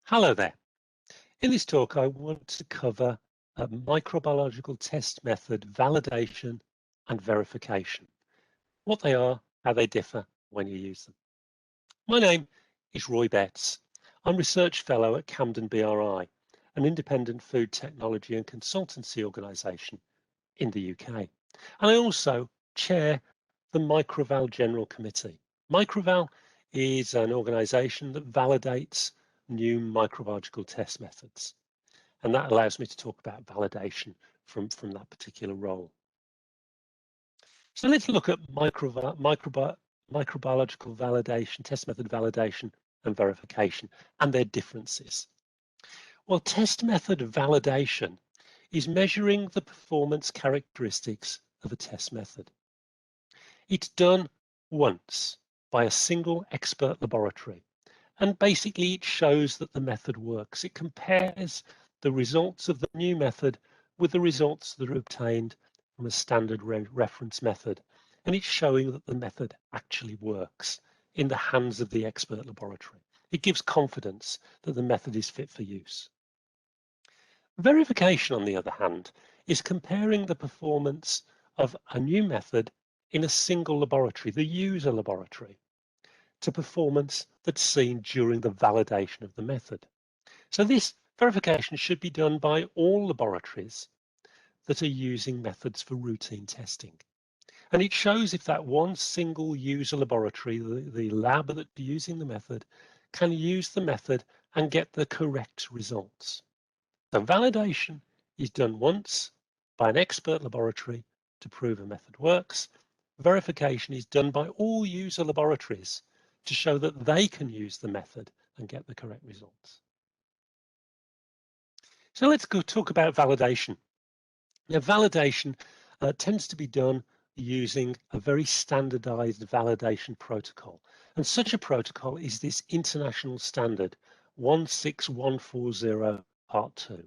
Hello there. In this talk, I want to cover a microbiological test method validation and verification. What they are, how they differ when you use them. My name is Roy Betts. I'm Research Fellow at Camden BRI, an independent food technology and consultancy organisation in the UK. And I also chair the Microval General Committee. Microval is an organisation that validates new microbiological test methods. And that allows me to talk about validation from that particular role. So let's look at microbiological validation, test method validation and verification and their differences. Well, test method validation is measuring the performance characteristics of a test method. It's done once by a single expert laboratory. And basically it shows that the method works. It compares the results of the new method with the results that are obtained from a standard reference method. And it's showing that the method actually works in the hands of the expert laboratory. It gives confidence that the method is fit for use. Verification, on the other hand, is comparing the performance of a new method in a single laboratory, the user laboratory, to performance that's seen during the validation of the method. So this verification should be done by all laboratories that are using methods for routine testing. And it shows if that one single user laboratory, the lab that's using the method, can use the method and get the correct results. So validation is done once by an expert laboratory to prove a method works. Verification is done by all user laboratories to show that they can use the method and get the correct results. So let's go talk about validation. Now, validation tends to be done using a very standardized validation protocol. And such a protocol is this international standard 16140 Part 2,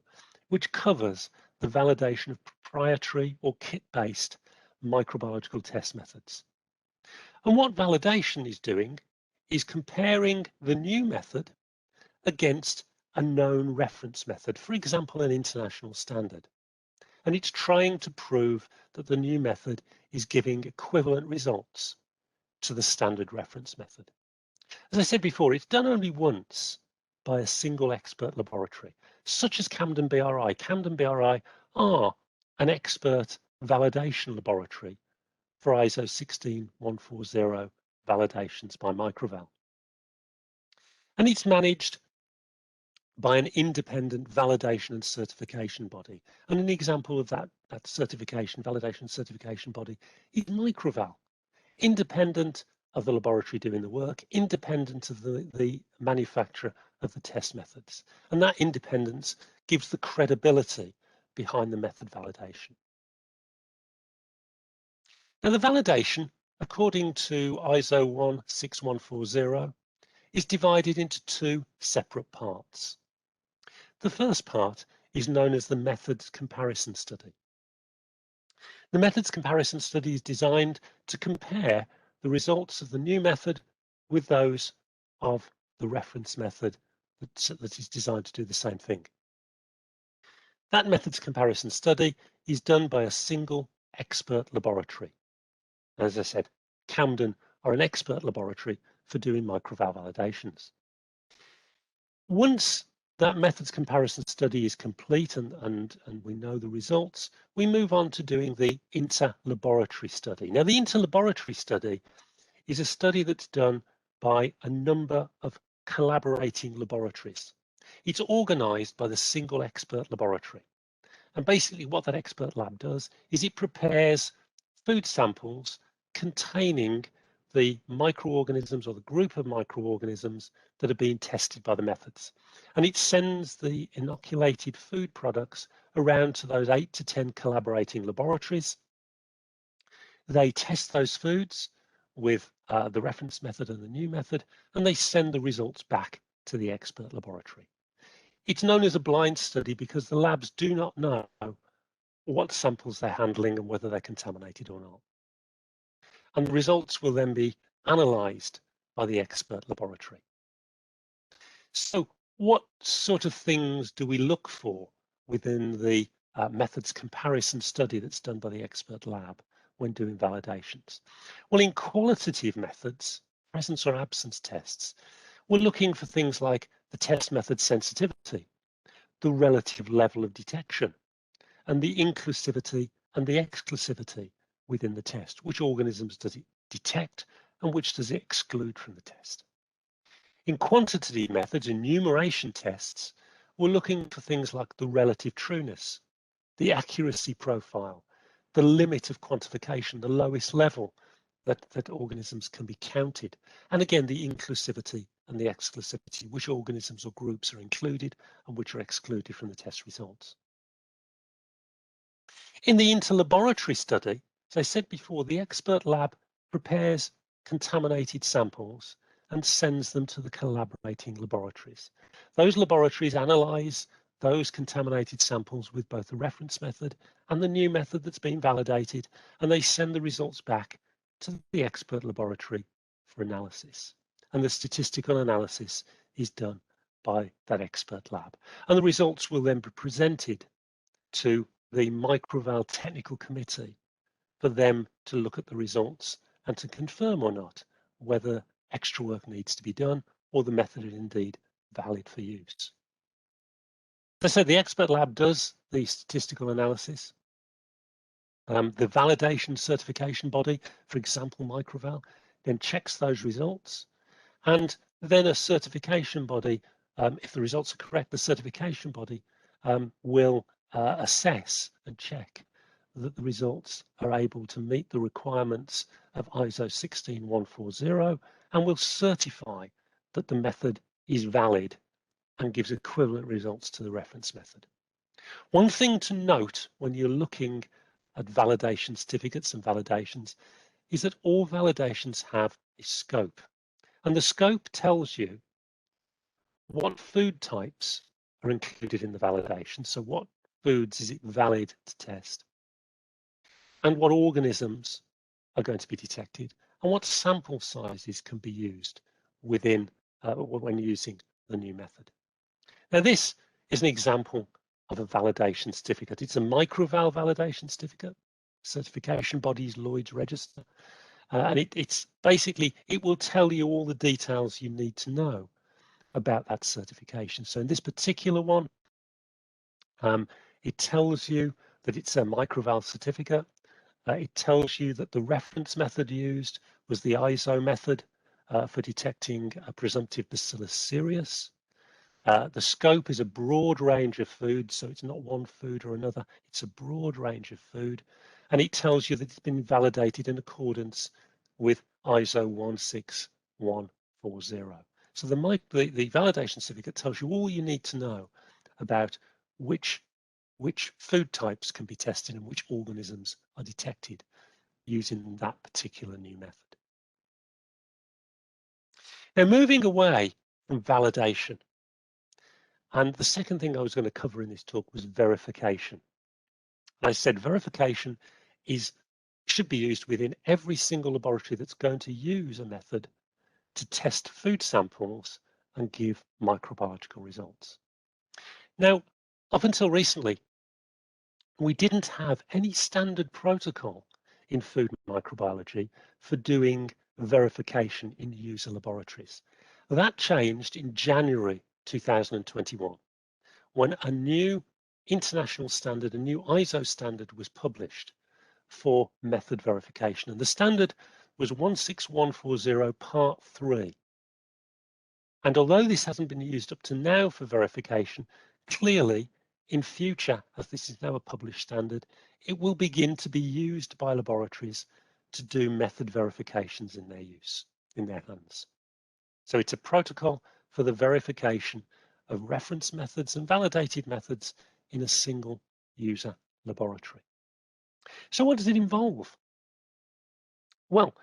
which covers the validation of proprietary or kit-based microbiological test methods. And what validation is doing is comparing the new method against a known reference method, for example, an international standard. And it's trying to prove that the new method is giving equivalent results to the standard reference method. As I said before, it's done only once by a single expert laboratory, such as Camden BRI. Camden BRI are an expert validation laboratory for ISO 16140 validations by Microval. And it's managed by an independent validation and certification body. And an example of that certification, validation and certification body is Microval, independent of the laboratory doing the work, independent of the manufacturer of the test methods. And that independence gives the credibility behind the method validation. Now, the validation, according to ISO 16140, is divided into two separate parts. The first part is known as the methods comparison study. The methods comparison study is designed to compare the results of the new method with those of the reference method that is designed to do the same thing. That methods comparison study is done by a single expert laboratory. As I said, Camden are an expert laboratory for doing microval validations. Once that methods comparison study is complete and we know the results, we move on to doing the inter-laboratory study. Now, the inter-laboratory study is a study that's done by a number of collaborating laboratories. It's organized by the single expert laboratory. And basically what that expert lab does is it prepares food samples containing the microorganisms or the group of microorganisms that are being tested by the methods. And it sends the inoculated food products around to those 8 to 10 collaborating laboratories. They test those foods with the reference method and the new method, and they send the results back to the expert laboratory. It's known as a blind study because the labs do not know what samples they're handling and whether they're contaminated or not. And the results will then be analysed by the expert laboratory. So what sort of things do we look for within the methods comparison study that's done by the expert lab when doing validations? Well, in qualitative methods, presence or absence tests, we're looking for things like the test method sensitivity, the relative level of detection, and the inclusivity and the exclusivity within the test. Which organisms does it detect and which does it exclude from the test? In quantitative methods, enumeration tests, we're looking for things like the relative trueness, the accuracy profile, the limit of quantification, the lowest level that organisms can be counted. And again, the inclusivity and the exclusivity, which organisms or groups are included and which are excluded from the test results. In the interlaboratory study, as I said before, the expert lab prepares contaminated samples and sends them to the collaborating laboratories. Those laboratories analyze those contaminated samples with both the reference method and the new method that's been validated, and they send the results back to the expert laboratory for analysis. And the statistical analysis is done by that expert lab. And the results will then be presented to the microval technical committee for them to look at the results and to confirm or not whether extra work needs to be done or the method is indeed valid for use. As I said, the expert lab does the statistical analysis. The validation certification body, for example, microval, then checks those results, and then a certification body, if the results are correct, the certification body will assess and check that the results are able to meet the requirements of ISO 16140 and will certify that the method is valid and gives equivalent results to the reference method. One thing to note when you're looking at validation certificates and validations is that all validations have a scope, and the scope tells you what food types are included in the validation. So what foods is it valid to test? And what organisms are going to be detected? And what sample sizes can be used within when using the new method? Now, this is an example of a validation certificate. It's a microval validation certificate. Certification bodies Lloyd's Register. And it's basically, it will tell you all the details you need to know about that certification. So in this particular one, it tells you that it's a microval certificate. It tells you that the reference method used was the ISO method for detecting a presumptive Bacillus cereus. The scope is a broad range of foods, so it's not one food or another. It's a broad range of food, and it tells you that it's been validated in accordance with ISO 16140. So the validation certificate tells you all you need to know about which food types can be tested and which organisms are detected using that particular new method. Now, moving away from validation, and the second thing I was going to cover in this talk was verification. I said verification should be used within every single laboratory that's going to use a method to test food samples and give microbiological results. Now, up until recently, we didn't have any standard protocol in food microbiology for doing verification in user laboratories. That changed in January 2021 when a new international standard, a new ISO standard was published for method verification. And the standard was 16140 Part 3. And although this hasn't been used up to now for verification, clearly in future, as this is now a published standard, it will begin to be used by laboratories to do method verifications in their use, in their hands. So it's a protocol for the verification of reference methods and validated methods in a single user laboratory. So what does it involve? Well,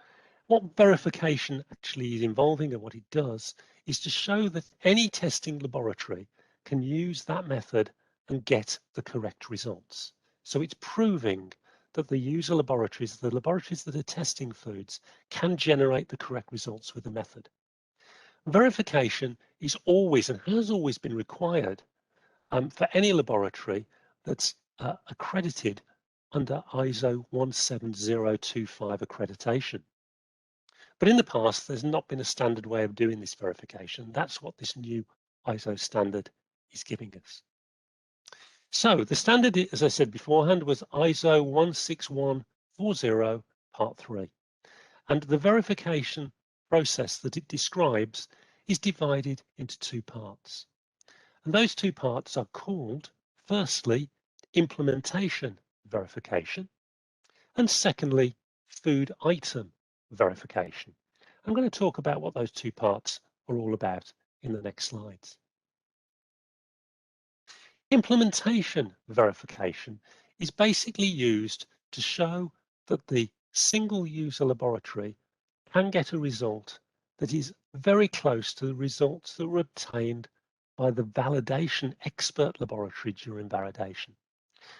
what verification actually is involving and what it does is to show that any testing laboratory can use that method and get the correct results. So it's proving that the user laboratories, the laboratories that are testing foods, can generate the correct results with the method. Verification is always and has always been required for any laboratory that's accredited under ISO 17025 accreditation. But in the past, there's not been a standard way of doing this verification. That's what this new ISO standard is giving us. So the standard, as I said beforehand, was ISO 16140 Part 3. And the verification process that it describes is divided into two parts. And those two parts are called, firstly, implementation verification, and secondly, food item verification. I'm going to talk about what those two parts are all about in the next slides. Implementation verification is basically used to show that the single user laboratory can get a result that is very close to the results that were obtained by the validation expert laboratory during validation.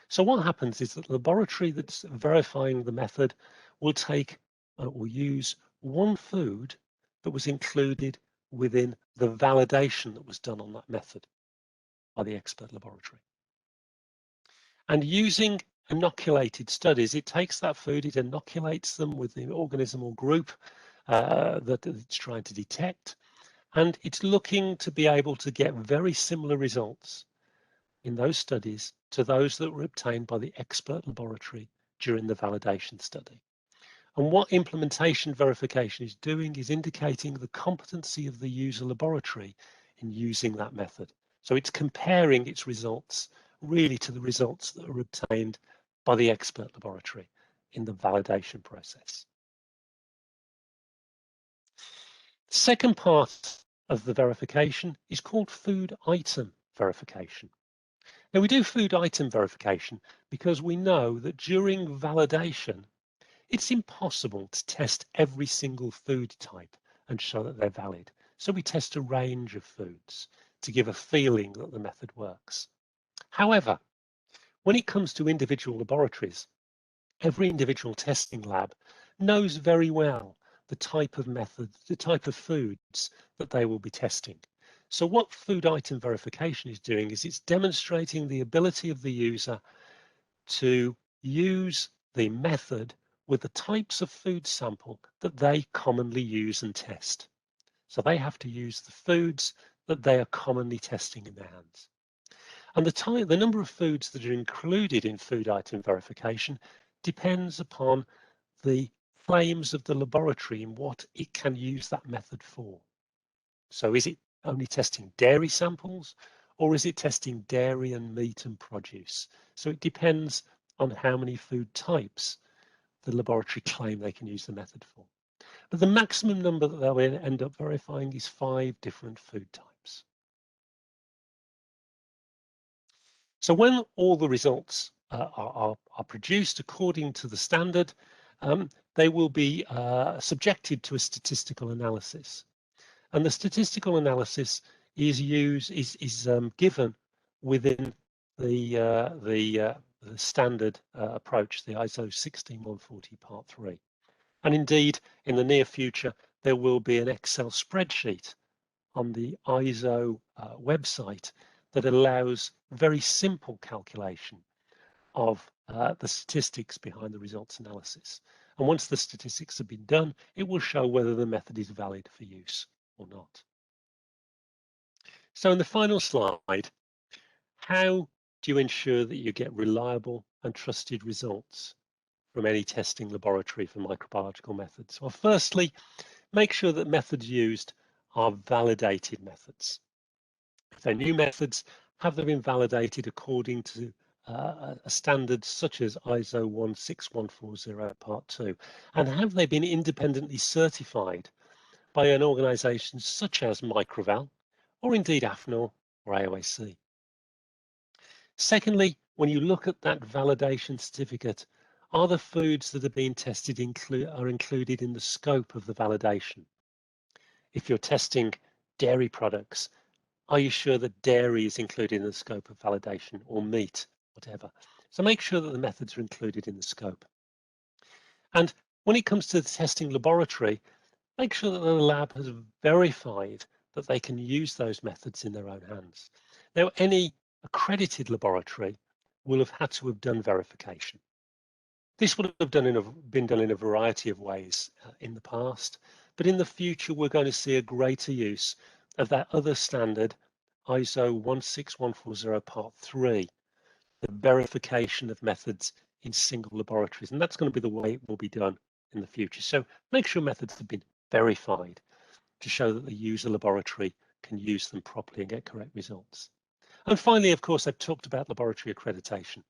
So what happens is that the laboratory that's verifying the method will take or use one food that was included within the validation that was done on that method by the expert laboratory. And using inoculated studies, it takes that food, it inoculates them with the organism or group that it's trying to detect, and it's looking to be able to get very similar results in those studies to those that were obtained by the expert laboratory during the validation study. And what implementation verification is doing is indicating the competency of the user laboratory in using that method. So it's comparing its results really to the results that are obtained by the expert laboratory in the validation process. The second part of the verification is called food item verification. Now we do food item verification because we know that during validation, it's impossible to test every single food type and show that they're valid. So we test a range of foods to give a feeling that the method works. However, when it comes to individual laboratories, every individual testing lab knows very well the type of method, the type of foods that they will be testing. So what food item verification is doing is it's demonstrating the ability of the user to use the method with the types of food sample that they commonly use and test. So they have to use the foods that they are commonly testing in their hands. And the number of foods that are included in food item verification depends upon the claims of the laboratory and what it can use that method for. So is it only testing dairy samples, or is it testing dairy and meat and produce? So it depends on how many food types the laboratory claim they can use the method for. But the maximum number that they'll end up verifying is 5 different food types. So when all the results are produced according to the standard, they will be subjected to a statistical analysis. And the statistical analysis is given within the standard approach, the ISO 16140 Part 3. And indeed, in the near future, there will be an Excel spreadsheet on the ISO website that allows very simple calculation of the statistics behind the results analysis. And once the statistics have been done, it will show whether the method is valid for use or not. So in the final slide, how do you ensure that you get reliable and trusted results from any testing laboratory for microbiological methods? Well, firstly, make sure that methods used are validated methods. If they're new methods, have they been validated according to a standard such as ISO 16140 Part 2? And have they been independently certified by an organisation such as Microval, or indeed AFNOR or AOAC? Secondly, when you look at that validation certificate, are the foods that are being tested included in the scope of the validation? If you're testing dairy products, are you sure that dairy is included in the scope of validation, or meat, whatever? So make sure that the methods are included in the scope. And when it comes to the testing laboratory, make sure that the lab has verified that they can use those methods in their own hands. Now, any accredited laboratory will have had to have done verification. This would have been done in a variety of ways in the past, but in the future, we're going to see a greater use of that other standard, ISO 16140 Part 3, the verification of methods in single laboratories. And that's going to be the way it will be done in the future. So make sure methods have been verified to show that the user laboratory can use them properly and get correct results. And finally, of course, I've talked about laboratory accreditation.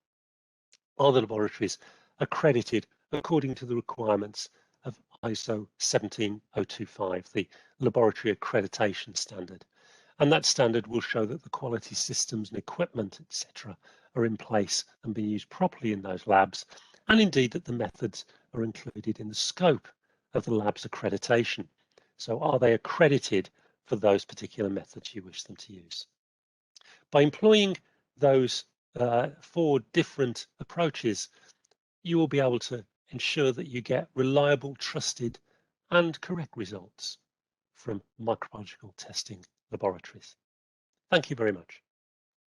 Are the laboratories accredited according to the requirements of ISO 17025, the laboratory accreditation standard? And that standard will show that the quality systems and equipment, etc., are in place and being used properly in those labs, and indeed that the methods are included in the scope of the lab's accreditation. So are they accredited for those particular methods you wish them to use? By employing those 4 different approaches, you will be able to ensure that you get reliable, trusted, and correct results from microbiological testing laboratories. Thank you very much.